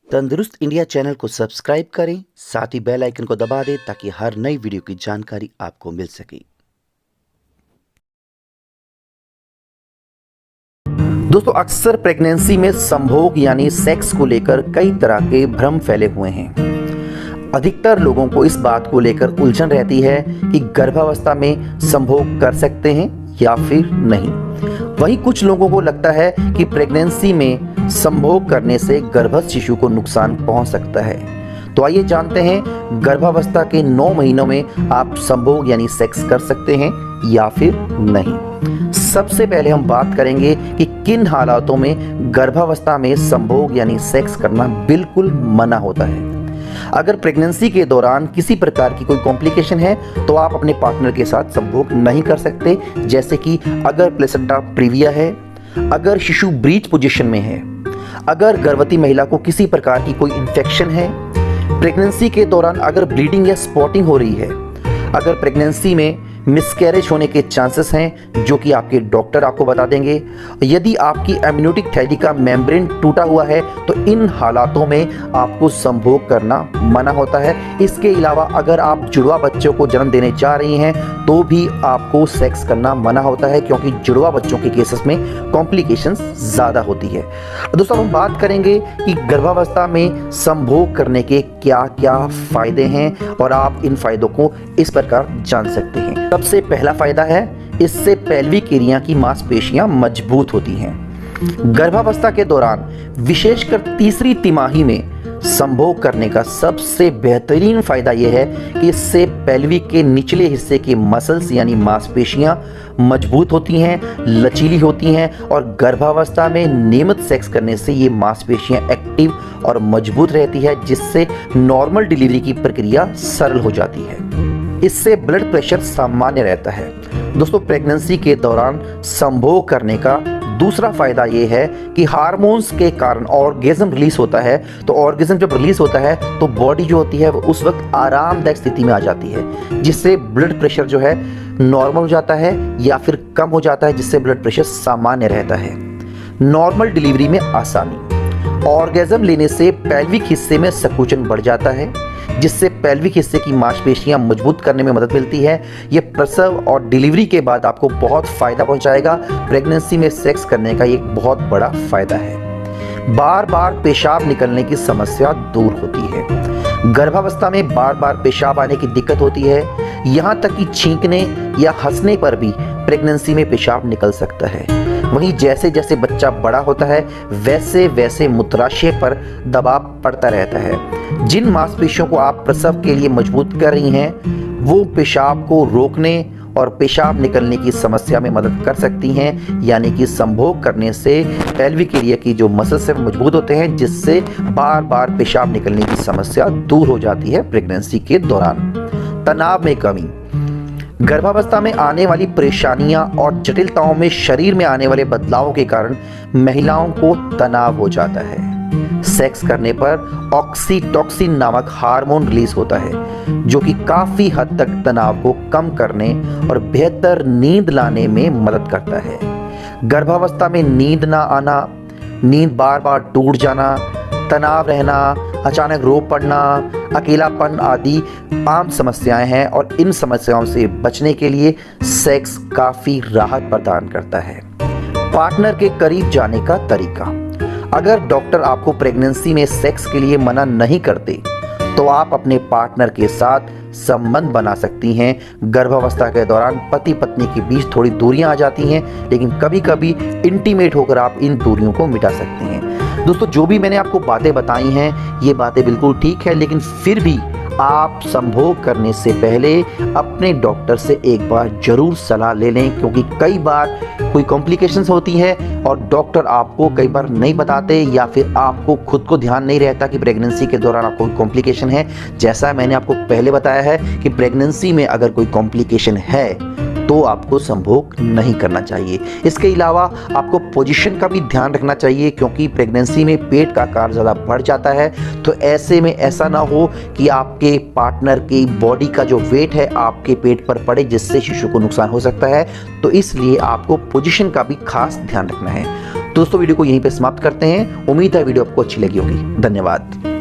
तंदुरुस्त India channel को subscribe करें, साथ ही बेल आइकन को दबा दें ताकि हर नई वीडियो की जानकारी आपको मिल सके। दोस्तों, अक्सर प्रेगनेंसी में संभोग यानी सेक्स को लेकर कई तरह के भ्रम फैले हुए हैं। अधिकतर लोगों को इस बात को लेकर उलझन रहती है कि गर्भावस्था में संभोग कर सकते हैं या फिर नहीं। वहीं कुछ लोगों को लगता है कि प्रेगनेंसी में संभोग करने से गर्भस्थ शिशु को नुकसान पहुंच सकता है। तो आइए जानते हैं गर्भावस्था के 9 महीनों में आप संभोग यानी सेक्स कर सकते हैं या फिर नहीं। सबसे पहले हम बात करेंगे कि किन हालातों में गर्भावस्था में संभोग यानी सेक्स करना बिल्कुल मना होता है। अगर प्रेगनेंसी के दौरान किसी प्रकार की कोई कॉम्प्लिकेशन है तो आप अपने पार्टनर के साथ संभोग नहीं कर सकते, जैसे कि अगर प्लेसेंटा प्रीविया है, अगर शिशु ब्रीच पोजीशन में है, अगर गर्भवती महिला को किसी प्रकार की कोई इन्फेक्शन है, प्रेगनेंसी के दौरान अगर ब्लीडिंग या स्पॉटिंग हो रही है, अगर प्रेगनेंसी में मिसकैरेज होने के चांसेस हैं जो कि आपके डॉक्टर आपको बता देंगे, यदि आपकी एमनियोटिक थैली का मेम्ब्रेन टूटा हुआ है तो इन हालातों में आपको संभोग करना मना होता है। इसके अलावा अगर आप जुड़वा बच्चों को जन्म देने जा रही हैं तो भी आपको सेक्स करना मना होता है, क्योंकि जुड़वा बच्चों के केसेस में कॉम्प्लिकेशंस ज़्यादा होती है। दोस्तों, हम बात करेंगे कि गर्भावस्था में संभोग करने के क्या क्या फ़ायदे हैं और आप इन फ़ायदों को इस प्रकार जान सकते हैं। सबसे पहला फायदा है, इससे पेल्विक एरिया की मांसपेशियां मजबूत होती हैं। गर्भावस्था के दौरान विशेषकर तीसरी तिमाही में संभोग करने का सबसे बेहतरीन फायदा यह है कि इससे पेल्विक के निचले हिस्से की मसल्स यानी मांसपेशियां मजबूत होती हैं, लचीली होती हैं और गर्भावस्था में नियमित सेक्स करने से ये मांसपेशियां एक्टिव और मजबूत रहती है, जिससे नॉर्मल डिलीवरी की प्रक्रिया सरल हो जाती है। इससे ब्लड प्रेशर सामान्य रहता है। दोस्तों, प्रेगनेंसी के दौरान संभोग करने का दूसरा फायदा यह है कि हार्मोन्स के कारण ऑर्गेज्म रिलीज होता है। तो ऑर्गेज्म जब रिलीज होता है तो बॉडी जो होती है वो उस वक्त आरामदायक स्थिति में आ जाती है, जिससे ब्लड प्रेशर जो है नॉर्मल हो जाता है या फिर कम हो जाता है, जिससे ब्लड प्रेशर सामान्य रहता है। नॉर्मल डिलीवरी में आसानी, ऑर्गेज्म लेने से पेल्विक हिस्से में संकुचन बढ़ जाता है, जिससे पेल्विक हिस्से की मांसपेशियां मजबूत करने में मदद मिलती है। यह प्रसव और डिलीवरी के बाद आपको बहुत फायदा पहुंचाएगा। प्रेगनेंसी में सेक्स करने का एक बहुत बड़ा फायदा है। बार बार पेशाब निकलने की समस्या दूर होती है। गर्भावस्था में बार बार पेशाब आने की दिक्कत होती है, यहाँ तक कि छींकने या हंसने पर भी प्रेगनेंसी में पेशाब निकल सकता है। वहीं जैसे जैसे बच्चा बड़ा होता है वैसे वैसे मूत्राशय पर दबाव पड़ता रहता है। जिन मांसपेशियों को आप प्रसव के लिए मजबूत कर रही हैं वो पेशाब को रोकने और पेशाब निकलने की समस्या में मदद कर सकती हैं, यानी कि संभोग करने से पेल्विक एरिया की जो मसल्स हैं मजबूत होते हैं, जिससे बार बार पेशाब निकलने की समस्या दूर हो जाती है प्रेगनेंसी के दौरान। तनाव में कमी, गर्भावस्था में आने वाली परेशानियां और जटिलताओं में शरीर में आने वाले बदलावों के कारण महिलाओं को तनाव हो जाता है। सेक्स करने पर ऑक्सीटोसिन नामक हार्मोन रिलीज होता है, जो कि काफी हद तक तनाव को कम करने और बेहतर नींद लाने में मदद करता है। गर्भावस्था में नींद ना आना, नींद बार बार टूट जाना, तनाव रहना, अचानक रो पड़ना, अकेलापन आदि आम समस्याएं हैं और इन समस्याओं से बचने के लिए सेक्स काफ़ी राहत प्रदान करता है। पार्टनर के करीब जाने का तरीका, अगर डॉक्टर आपको प्रेगनेंसी में सेक्स के लिए मना नहीं करते तो आप अपने पार्टनर के साथ संबंध बना सकती हैं। गर्भावस्था के दौरान पति पत्नी के बीच थोड़ी दूरियां आ जाती हैं, लेकिन कभी कभी इंटीमेट होकर आप इन दूरियों को मिटा सकते हैं। दोस्तों, जो भी मैंने आपको बातें बताई हैं ये बातें बिल्कुल ठीक है, लेकिन फिर भी आप संभोग करने से पहले अपने डॉक्टर से एक बार जरूर सलाह ले लें, क्योंकि कई बार कोई कॉम्प्लिकेशंस होती है और डॉक्टर आपको कई बार नहीं बताते, या फिर आपको खुद को ध्यान नहीं रहता कि प्रेगनेंसी के दौरान आपको कोई कॉम्प्लिकेशन है। जैसा मैंने आपको पहले बताया है कि प्रेगनेंसी में अगर कोई कॉम्प्लिकेशन है तो आपको संभोग नहीं करना चाहिए। इसके अलावा आपको पोजीशन का भी ध्यान रखना चाहिए, क्योंकि प्रेगनेंसी में पेट का आकार ज़्यादा बढ़ जाता है। तो ऐसे में ऐसा ना हो कि आपके पार्टनर की बॉडी का जो वेट है आपके पेट पर पड़े, जिससे शिशु को नुकसान हो सकता है। तो इसलिए आपको पोजीशन का भी खास ध्यान रखना है। दोस्तों वीडियो को यहीं पे समाप्त करते हैं। उम्मीद है वीडियो आपको अच्छी लगी होगी। धन्यवाद।